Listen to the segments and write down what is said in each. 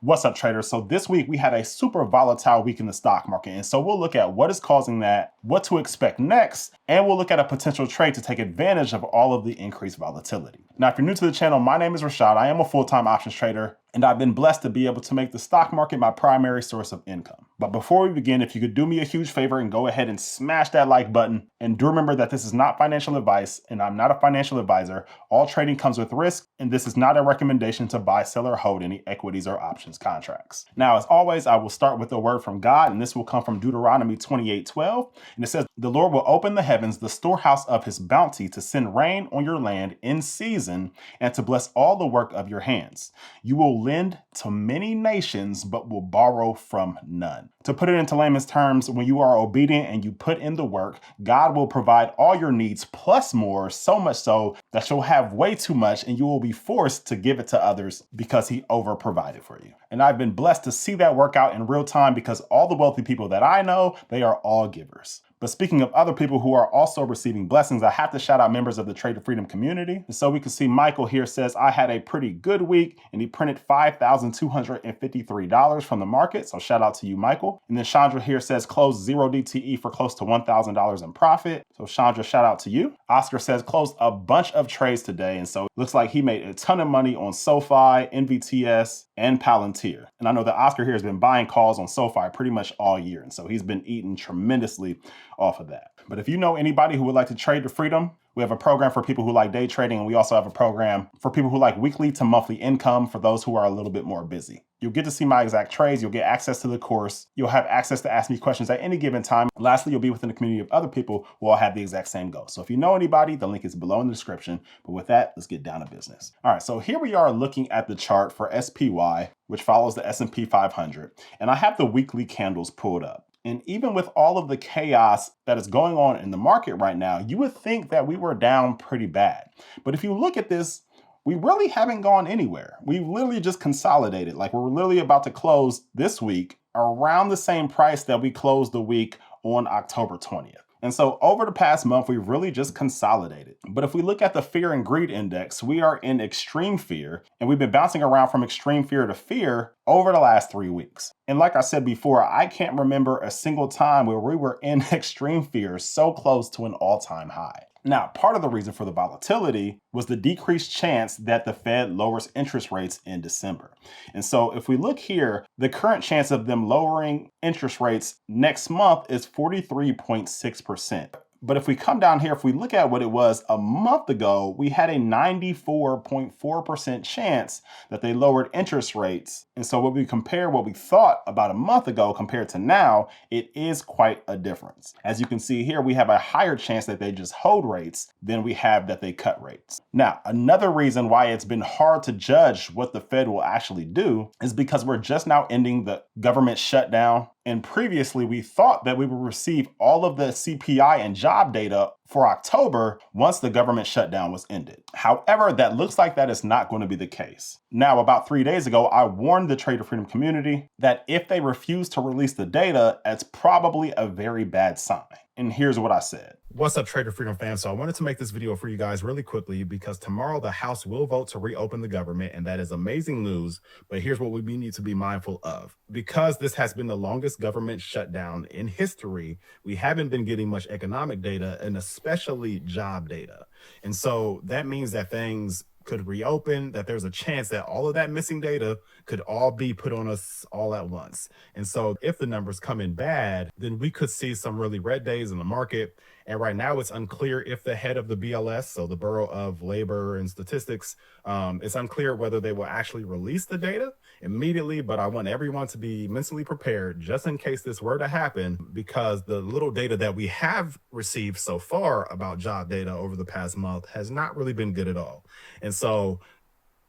What's up, traders? So this week we had a super volatile week in the stock market. And so we'll look at what is causing that, what to expect next, and we'll look at a potential trade to take advantage of all of the increased volatility. Now, if you're new to the channel, my name is Rashad. I am a full-time options trader, and I've been blessed to be able to make the stock market my primary source of income. But before we begin, if you could do me a huge favor and go ahead and smash that like button, and do remember that this is not financial advice, and I'm not a financial advisor. All trading comes with risk, and this is not a recommendation to buy, sell, or hold any equities or options contracts. Now, as always, I will start with a word from God, and this will come from Deuteronomy 28:12, and it says, "The Lord will open the heavens, the storehouse of his bounty, to send rain on your land in season, and to bless all the work of your hands. You will lend to many nations, but will borrow from none." To put it into layman's terms, when you are obedient and you put in the work, God will provide all your needs plus more, so much so that you'll have way too much and you will be forced to give it to others because he over provided for you. And I've been blessed to see that work out in real time because all the wealthy people that I know, they are all givers. But speaking of other people who are also receiving blessings, I have to shout out members of the Trade of Freedom community. And so we can see Michael here says, "I had a pretty good week," and he printed $5,253 from the market. So shout out to you, Michael. And then Chandra here says, "Closed 0 DTE for close to $1,000 in profit." So Chandra, shout out to you. Oscar says, "Closed a bunch of trades today." And so it looks like he made a ton of money on SoFi, NVTS, and Palantir. And I know that Oscar here has been buying calls on SoFi pretty much all year. And so he's been eating tremendously off of that. But if you know anybody who would like to trade to freedom, we have a program for people who like day trading, and we also have a program for people who like weekly to monthly income for those who are a little bit more busy. You'll get to see my exact trades. You'll get access to the course. You'll have access to ask me questions at any given time. Lastly, you'll be within a community of other people who all have the exact same goal. So if you know anybody, the link is below in the description. But with that, let's get down to business. All right, so here we are looking at the chart for SPY, which follows the S&P 500. And I have the weekly candles pulled up. And even with all of the chaos that is going on in the market right now, you would think that we were down pretty bad. But if you look at this, we really haven't gone anywhere. We've literally just consolidated. Like, we're literally about to close this week around the same price that we closed the week on October 20th. And so over the past month, we've really just consolidated. But if we look at the fear and greed index, we are in extreme fear, and we've been bouncing around from extreme fear to fear over the last 3 weeks. And like I said before, I can't remember a single time where we were in extreme fear so close to an all-time high. Now, part of the reason for the volatility was the decreased chance that the Fed lowers interest rates in December. And so if we look here, the current chance of them lowering interest rates next month is 43.6%. But if we come down here, if we look at what it was a month ago, we had a 94.4% chance that they lowered interest rates. And so when we compare what we thought about a month ago compared to now, it is quite a difference. As you can see here, we have a higher chance that they just hold rates than we have that they cut rates. Now, another reason why it's been hard to judge what the Fed will actually do is because we're just now ending the government shutdown. And previously, we thought that we would receive all of the CPI and job data for October once the government shutdown was ended. However, that looks like that is not going to be the case. Now, about 3 days ago, I warned the Trade of Freedom community that if they refuse to release the data, it's probably a very bad sign. And here's what I said. What's up, Trade of Freedom fans? So I wanted to make this video for you guys really quickly because tomorrow the House will vote to reopen the government, and that is amazing news. But here's what we need to be mindful of. Because this has been the longest government shutdown in history, we haven't been getting much economic data and especially job data. And so that means that things could reopen, that there's a chance that all of that missing data could all be put on us all at once. And so if the numbers come in bad, then we could see some really red days in the market. And right now it's unclear if the head of the BLS, so the Bureau of Labor and Statistics, it's unclear whether they will actually release the data immediately, but I want everyone to be mentally prepared just in case this were to happen, because the little data that we have received so far about job data over the past month has not really been good at all. And so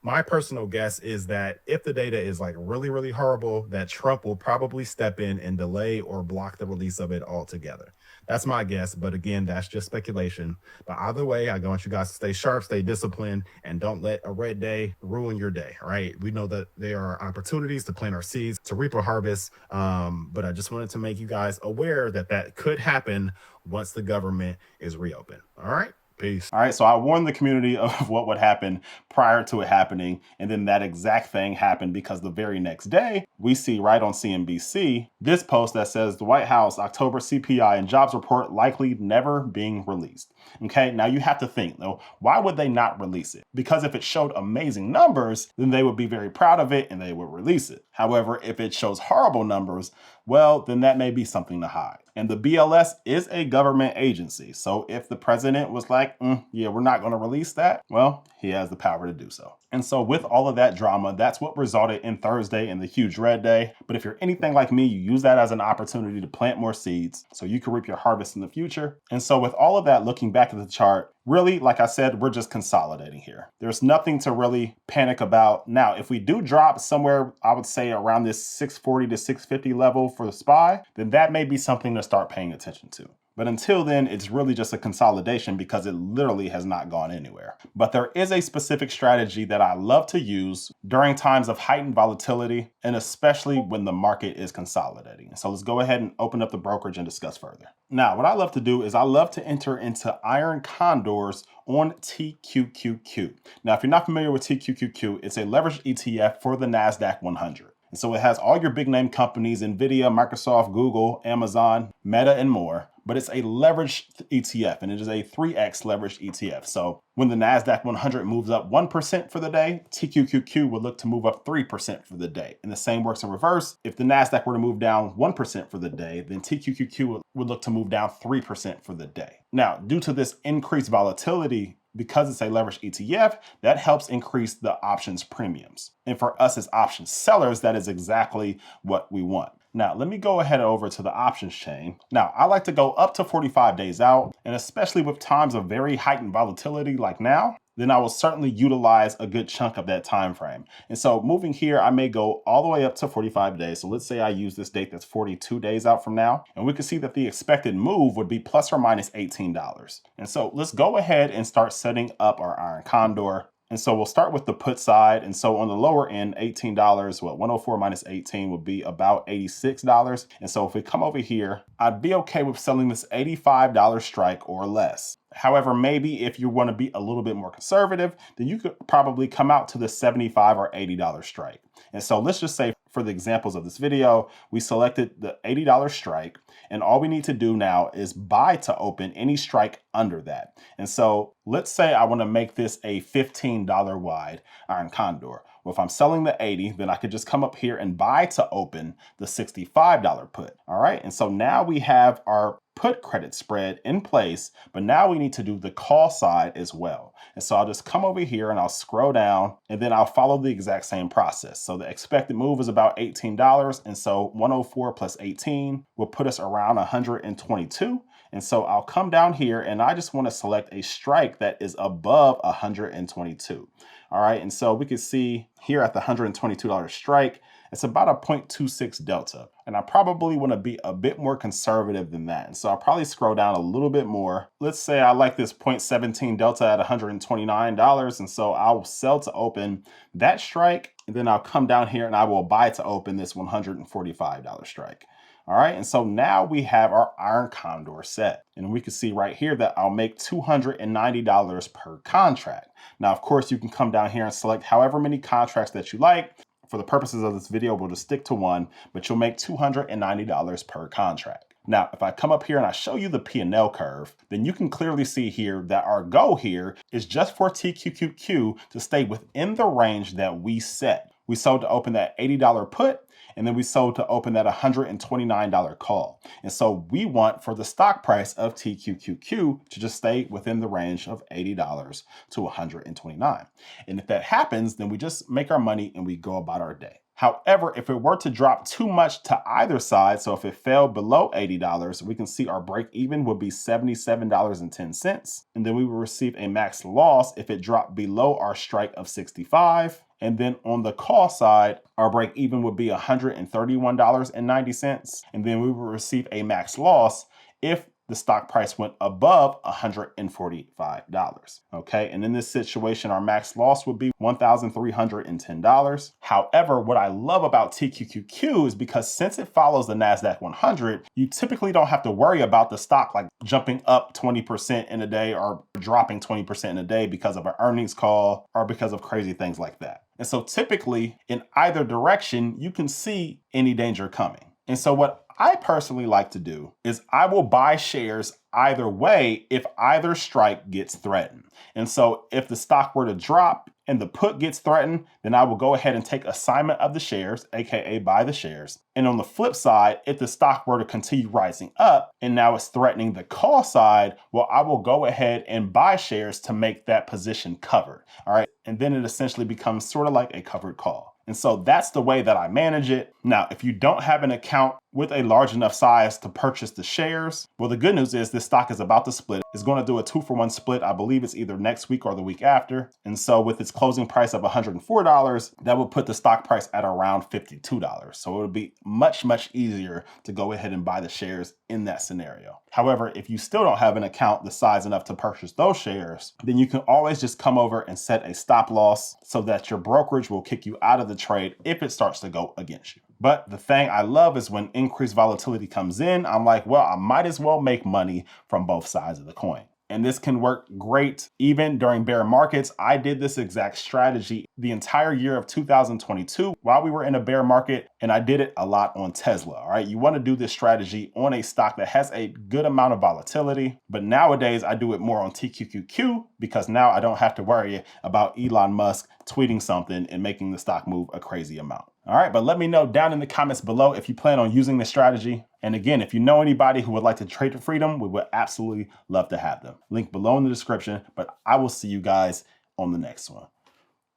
my personal guess is that if the data is like really, really horrible, that Trump will probably step in and delay or block the release of it altogether. That's my guess. But again, that's just speculation. But either way, I want you guys to stay sharp, stay disciplined, and don't let a red day ruin your day. All right. We know that there are opportunities to plant our seeds, to reap a harvest. But I just wanted to make you guys aware that that could happen once the government is reopened. All right. Peace. All right, so I warned the community of what would happen prior to it happening, and then that exact thing happened because the very next day, we see right on CNBC this post that says the White House October CPI and jobs report likely never being released. Okay, now you have to think though, why would they not release it? Because if it showed amazing numbers, then they would be very proud of it and they would release it. However, if it shows horrible numbers, well, then that may be something to hide. And the BLS is a government agency. So if the president was like, yeah, we're not going to release that, well, he has the power to do so. And so with all of that drama, that's what resulted in Thursday and the huge red day. But if you're anything like me, you use that as an opportunity to plant more seeds so you can reap your harvest in the future. And so with all of that, looking back at the chart, really, like I said, we're just consolidating here. There's nothing to really panic about. Now, if we do drop somewhere, I would say around this 640 to 650 level for the SPY, then that may be something to start paying attention to. But until then, it's really just a consolidation because it literally has not gone anywhere. But there is a specific strategy that I love to use during times of heightened volatility, and especially when the market is consolidating. So let's go ahead and open up the brokerage and discuss further. Now, what I love to do is I love to enter into iron condors on TQQQ. Now, if you're not familiar with TQQQ, it's a leveraged ETF for the NASDAQ 100. And so it has all your big name companies, NVDA, Microsoft, Google, Amazon, Meta, and more. But it's a leveraged ETF, and it is a 3x leveraged ETF. So when the NASDAQ 100 moves up 1% for the day, TQQQ would look to move up 3% for the day. And the same works in reverse. If the NASDAQ were to move down 1% for the day, then TQQQ would look to move down 3% for the day. Now, due to this increased volatility, because it's a leveraged ETF, that helps increase the options premiums. And for us as option sellers, that is exactly what we want. Now, let me go ahead over to the options chain. Now, I like to go up to 45 days out, and especially with times of very heightened volatility like now, then I will certainly utilize a good chunk of that time frame. And so moving here, I may go all the way up to 45 days. So let's say I use this date that's 42 days out from now, and we can see that the expected move would be plus or minus $18. And so let's go ahead and start setting up our iron condor. And so we'll start with the put side. And so on the lower end, $18, 104 minus 18 would be about $86. And so if we come over here, I'd be okay with selling this $85 strike or less. However, maybe if you want to be a little bit more conservative, then you could probably come out to the $75 or $80 strike. And so let's just say for the examples of this video, we selected the $80 strike, and all we need to do now is buy to open any strike under that. And so let's say I want to make this a $15 wide iron condor. Well, if I'm selling the 80, then I could just come up here and buy to open the $65 put. All right. And so now we have our put credit spread in place, but now we need to do the call side as well. And so I'll just come over here and I'll scroll down, and then I'll follow the exact same process. So the expected move is about $18. And so 104 plus 18 will put us around 122. And so I'll come down here and I just want to select a strike that is above 122. All right. And so we can see here at the $122 strike, it's about a 0.26 delta. And I probably want to be a bit more conservative than that. And so I'll probably scroll down a little bit more. Let's say I like this 0.17 delta at $129. And so I'll sell to open that strike. And then I'll come down here and I will buy to open this $145 strike. All right, and so now we have our iron condor set. And we can see right here that I'll make $290 per contract. Now, of course, you can come down here and select however many contracts that you like. For the purposes of this video, we'll just stick to one, but you'll make $290 per contract. Now, if I come up here and I show you the P&L curve, then you can clearly see here that our goal here is just for TQQQ to stay within the range that we set. We sold to open that $80 put, and then we sold to open that $129 call. And so we want for the stock price of TQQQ to just stay within the range of $80 to $129. And if that happens, then we just make our money and we go about our day. However, if it were to drop too much to either side, so if it fell below $80, we can see our break even would be $77.10. And then we will receive a max loss if it dropped below our strike of 65. And then on the call side, our break even would be $131.90. And then we will receive a max loss if the stock price went above $145. Okay, and in this situation, our max loss would be $1,310. However, what I love about TQQQ is because since it follows the NASDAQ 100, you typically don't have to worry about the stock like jumping up 20% in a day or dropping 20% in a day because of an earnings call or because of crazy things like that. And so typically in either direction, you can see any danger coming. And so what I personally like to do is I will buy shares either way if either strike gets threatened. And so if the stock were to drop and the put gets threatened, then I will go ahead and take assignment of the shares, aka buy the shares. And on the flip side, if the stock were to continue rising up and now it's threatening the call side, well, I will go ahead and buy shares to make that position covered. All right. And then it essentially becomes sort of like a covered call. And so that's the way that I manage it. Now, if you don't have an account with a large enough size to purchase the shares, well, the good news is this stock is about to split. It's going to do a 2-for-1 split. I believe it's either next week or the week after. And so with its closing price of $104, that would put the stock price at around $52. So it would be much, much easier to go ahead and buy the shares in that scenario. However, if you still don't have an account the size enough to purchase those shares, then you can always just come over and set a stop loss so that your brokerage will kick you out of the trade if it starts to go against you. But the thing I love is when increased volatility comes in, I'm like, well, I might as well make money from both sides of the coin. And this can work great even during bear markets. I did this exact strategy the entire year of 2022 while we were in a bear market, and I did it a lot on Tesla. All right, you want to do this strategy on a stock that has a good amount of volatility, but nowadays I do it more on TQQQ because now I don't have to worry about Elon Musk tweeting something and making the stock move a crazy amount. All right, but let me know down in the comments below if you plan on using this strategy. And again, if you know anybody who would like to trade for freedom, we would absolutely love to have them. Link below in the description, but I will see you guys on the next one.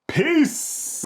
Peace.